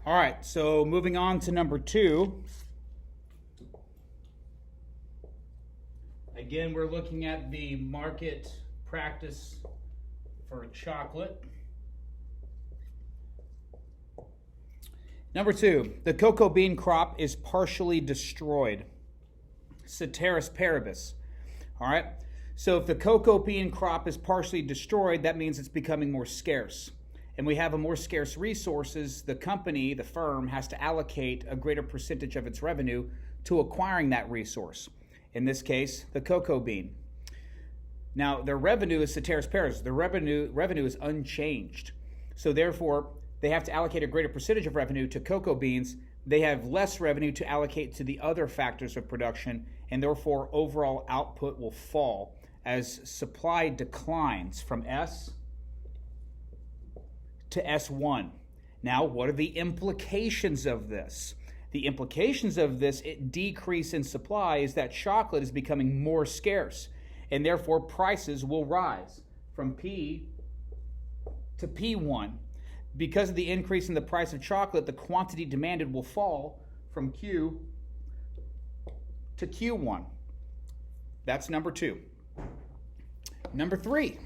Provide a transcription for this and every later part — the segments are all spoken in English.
All right, so moving on to number 2. Again, we're looking at the market practice for chocolate. Number 2, the cocoa bean crop is partially destroyed. Ceteris paribus. All right, so if the cocoa bean crop is partially destroyed, that means it's becoming more scarce. And we have a more scarce resources, the company, the firm, has to allocate a greater percentage of its revenue to acquiring that resource. In this case, the cocoa bean. Now, their revenue is ceteris paribus. Their revenue is unchanged. So therefore, they have to allocate a greater percentage of revenue to cocoa beans. They have less revenue to allocate to the other factors of production, and therefore overall output will fall as supply declines from S to S1. Now, what are the implications of this? The implications of this decrease in supply is that chocolate is becoming more scarce, and therefore prices will rise from P to P1. Because of the increase in the price of chocolate, the quantity demanded will fall from Q to Q1. That's number 2. Number 3.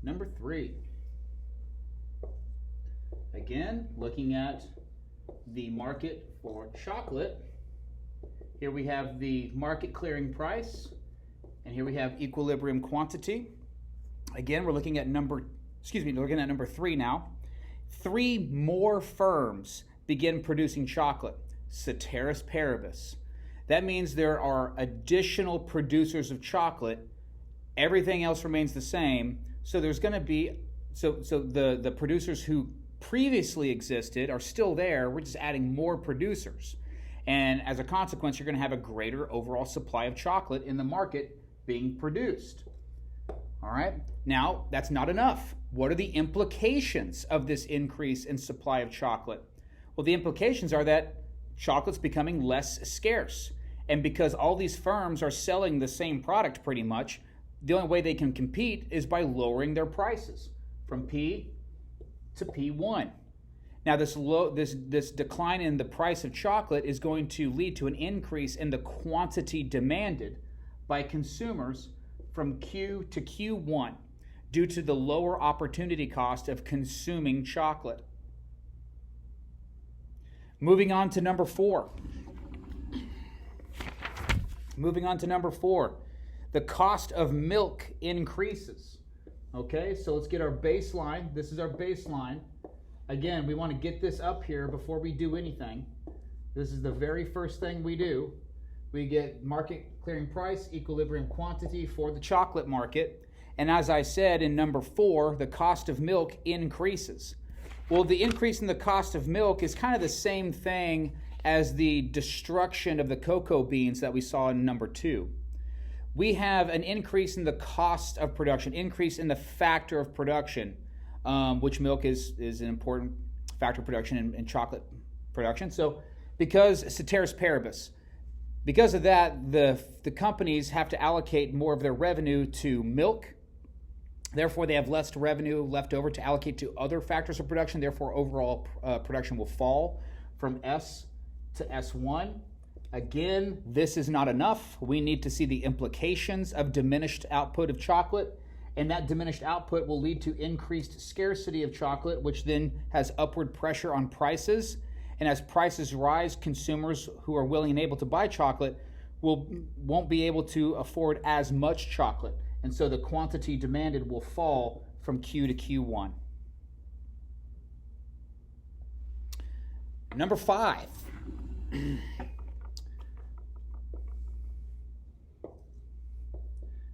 Number 3. Again, looking at the market for chocolate. Here we have the market clearing price, and here we have equilibrium quantity. Again, we're looking at number 3 now. 3 more firms begin producing chocolate. Ceteris paribus. That means there are additional producers of chocolate. Everything else remains the same. So there's going to be the producers who previously existed are still there. We're just adding more producers. And as a consequence, you're going to have a greater overall supply of chocolate in the market being produced. All right. Now, that's not enough. What are the implications of this increase in supply of chocolate? Well, the implications are that chocolate's becoming less scarce. And because all these firms are selling the same product pretty much, the only way they can compete is by lowering their prices from P to P1. Now, this decline in the price of chocolate is going to lead to an increase in the quantity demanded by consumers from Q to Q1 due to the lower opportunity cost of consuming chocolate. Moving on to number 4. The cost of milk increases. Okay, so let's get our baseline. This is our baseline. Again, we want to get this up here before we do anything. This is the very first thing we do. We get market clearing price, equilibrium quantity for the chocolate market. And as I said in number 4, the cost of milk increases. Well, the increase in the cost of milk is kind of the same thing as the destruction of the cocoa beans that we saw in number 2. We have an increase in the cost of production, increase in the factor of production, which milk is an important factor of production in chocolate production. So because ceteris paribus, because of that, the companies have to allocate more of their revenue to milk. Therefore, they have less revenue left over to allocate to other factors of production. Therefore, overall production will fall from S to S1. Again, this is not enough. We need to see the implications of diminished output of chocolate, and that diminished output will lead to increased scarcity of chocolate, which then has upward pressure on prices. And as prices rise, consumers who are willing and able to buy chocolate won't be able to afford as much chocolate. And so the quantity demanded will fall from Q to Q1. Number 5.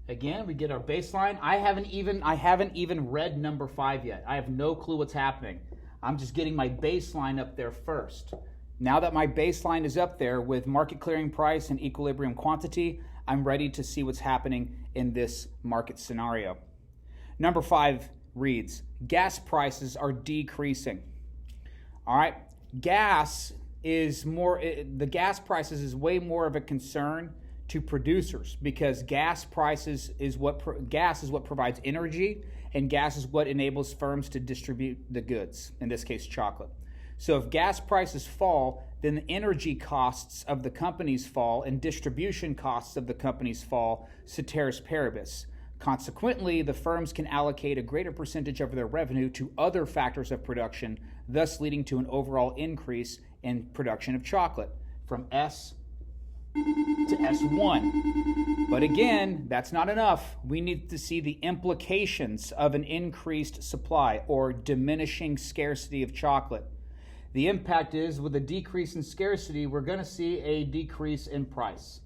Again, we get our baseline. I haven't even read number 5 yet. I have no clue what's happening. I'm just getting my baseline up there first. Now that my baseline is up there with market clearing price and equilibrium quantity, I'm ready to see what's happening in this market scenario. Number 5 reads, gas prices are decreasing. All right, the gas prices is way more of a concern to producers, because gas is what provides energy, and gas is what enables firms to distribute the goods, in this case chocolate. So if gas prices fall, then the energy costs of the companies fall and distribution costs of the companies fall, ceteris paribus. Consequently, the firms can allocate a greater percentage of their revenue to other factors of production, thus leading to an overall increase in production of chocolate from S to S1. But again, that's not enough. We need to see the implications of an increased supply or diminishing scarcity of chocolate. The impact is, with a decrease in scarcity, we're going to see a decrease in price.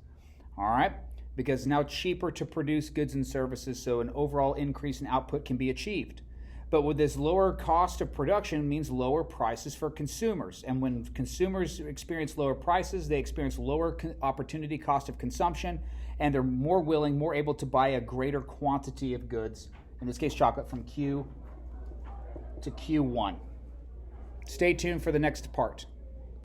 All right? Because now it's cheaper to produce goods and services, so an overall increase in output can be achieved. But with this lower cost of production means lower prices for consumers. And when consumers experience lower prices, they experience lower opportunity cost of consumption, and they're more willing, more able to buy a greater quantity of goods, in this case chocolate, from Q to Q1. Stay tuned for the next part.